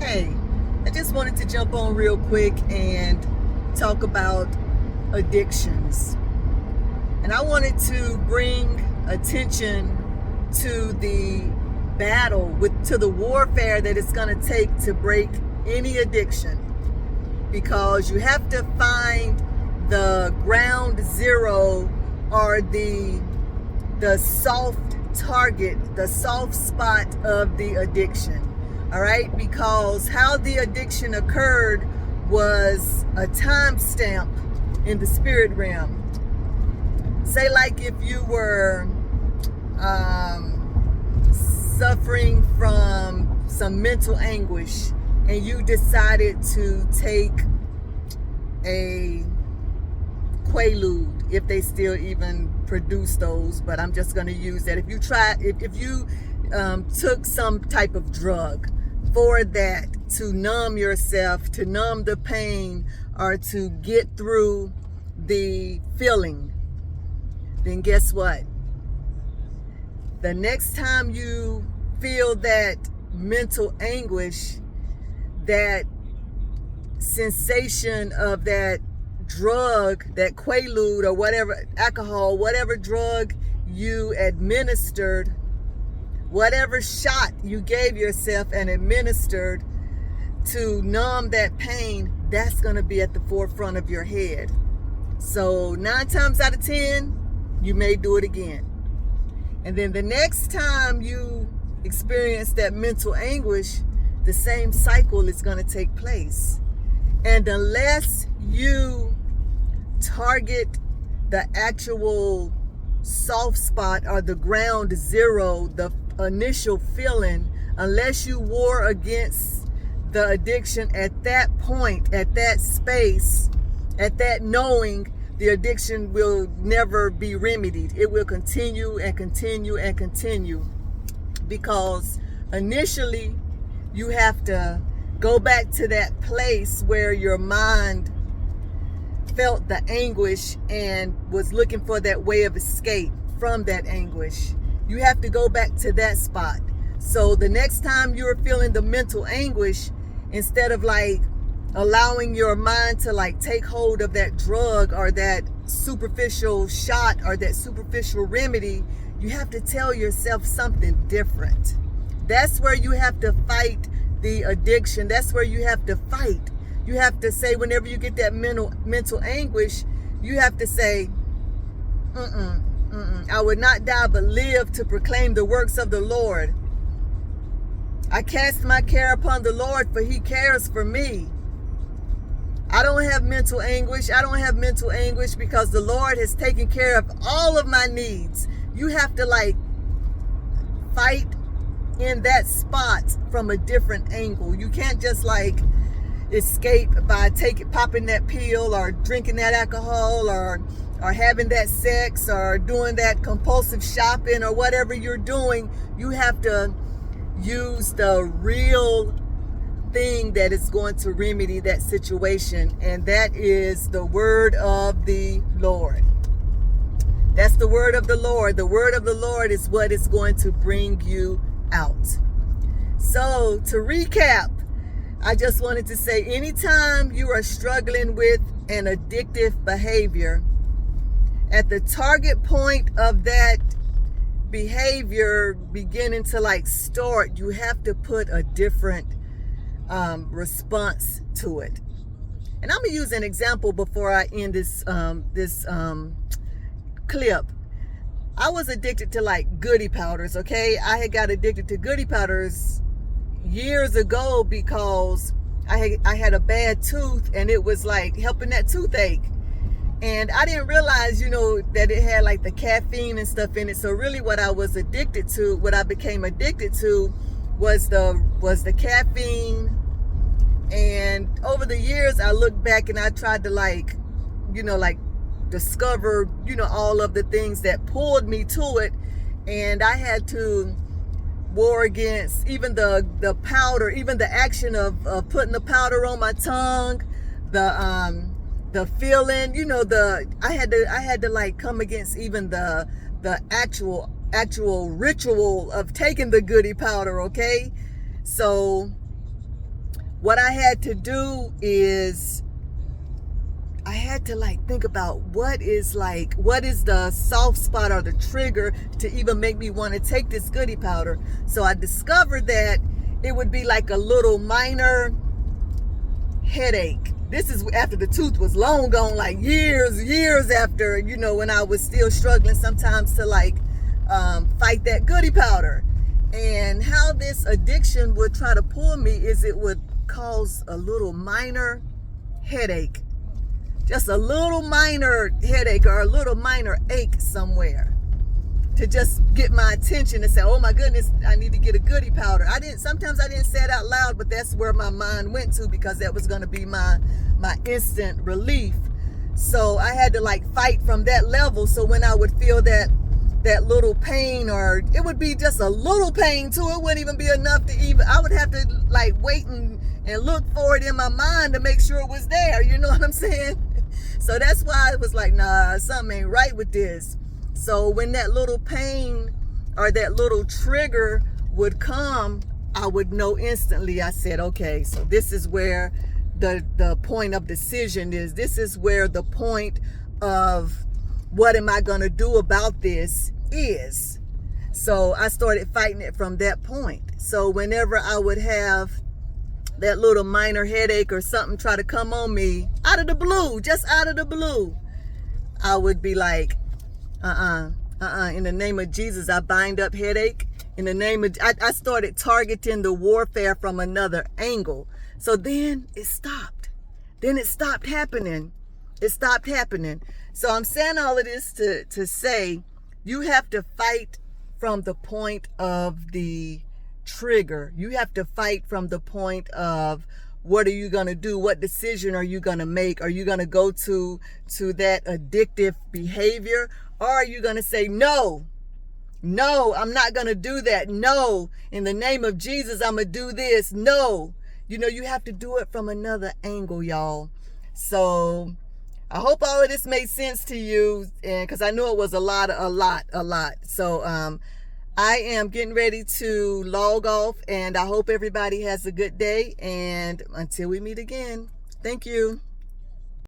Hey, I just wanted to jump on real quick and talk about addictions. And I wanted to bring attention to the battle, to the warfare that it's going to take to break any addiction. Because you have to find the ground zero, or the soft target, the soft spot of the addiction. All right, because how the addiction occurred was a timestamp in the spirit realm. Say like if you were suffering from some mental anguish and you decided to take a Quaalude, if they still even produce those, but I'm just going to use that. If you took some type of drug for that, to numb yourself, to numb the pain, or to get through the feeling, then guess what? The next time you feel that mental anguish, that sensation of that drug, that Quaalude or whatever, alcohol, whatever drug you administered, whatever shot you gave yourself and administered to numb that pain, that's going to be at the forefront of your head. So 9 times out of 10, you may do it again. And then the next time you experience that mental anguish, the same cycle is going to take place. And unless you target the actual soft spot or the ground zero, the initial feeling, unless you war against the addiction at that point, at that space, at that knowing, the addiction will never be remedied. It will continue and continue and continue, because initially you have to go back to that place where your mind felt the anguish and was looking for that way of escape from that anguish. You have to go back to that spot. So the next time you're feeling the mental anguish, instead of like allowing your mind to like take hold of that drug or that superficial shot or that superficial remedy, you have to tell yourself something different. That's where you have to fight the addiction. That's where you have to fight. You have to say, whenever you get that mental anguish, you have to say, I would not die but live to proclaim the works of the Lord. I cast my care upon the Lord, for he cares for me. I don't have mental anguish. I don't have mental anguish because the Lord has taken care of all of my needs. You have to like fight in that spot from a different angle. You can't just like escape by popping that pill or drinking that alcohol or having that sex or doing that compulsive shopping or whatever you're doing. You have to use the real thing that is going to remedy that situation, and that is the word of the Lord. That's the word of the Lord. The word of the Lord is what is going to bring you out. So to recap, I just wanted to say, anytime you are struggling with an addictive behavior, at the target point of that behavior beginning to like start, you have to put a different response to it. And I'm gonna use an example before I end this clip. I was addicted to like goody powders. Okay, I had got addicted to goody powders years ago because I had a bad tooth, and it was like helping that toothache. And I didn't realize, that it had like the caffeine and stuff in it. So really what I was addicted to, what I became addicted to was the caffeine. And over the years, I looked back and I tried to like discover, all of the things that pulled me to it. And I had to war against even the powder, even the action of putting the powder on my tongue, the feeling, I had to like come against even the actual ritual of taking the goody powder. Okay, so what I had to do is I had to like think about what is the soft spot or the trigger to even make me want to take this goody powder. So I discovered that it would be like a little minor headache. This is after the tooth was long gone, like years after, you know, when I was still struggling sometimes to like fight that goody powder. And how this addiction would try to pull me is it would cause a little minor headache. Just a little minor headache or a little minor ache somewhere to just get my attention and say, oh my goodness, I need to get a goody powder. Sometimes I didn't say it out loud, but that's where my mind went to because that was going to be my instant relief. So I had to like fight from that level. So when I would feel that little pain, or it would be just a little pain too, it wouldn't even be enough to even, I would have to like wait and look for it in my mind to make sure it was there. You know what I'm saying? So that's why it was like, nah, something ain't right with this. So when that little pain or that little trigger would come, I would know instantly. I said, okay, so this is where the point of decision is. This is where the point of what am I going to do about this is. So I started fighting it from that point. So whenever I would have that little minor headache or something try to come on me out of the blue, just out of the blue, I would be like, in the name of Jesus, I bind up headache. In the name of, I started targeting the warfare from another angle. So then it stopped. Then it stopped happening. It stopped happening. So I'm saying all of this to say, you have to fight from the point of the trigger. You have to fight from the point of what are you going to do? What decision are you going to make? Are you going to go to that addictive behavior? Or are you going to say, no, I'm not going to do that. No, in the name of Jesus, I'm going to do this. No, you know, you have to do it from another angle, y'all. So I hope all of this made sense to you, and because I know it was a lot. So I am getting ready to log off, and I hope everybody has a good day. And until we meet again, thank you.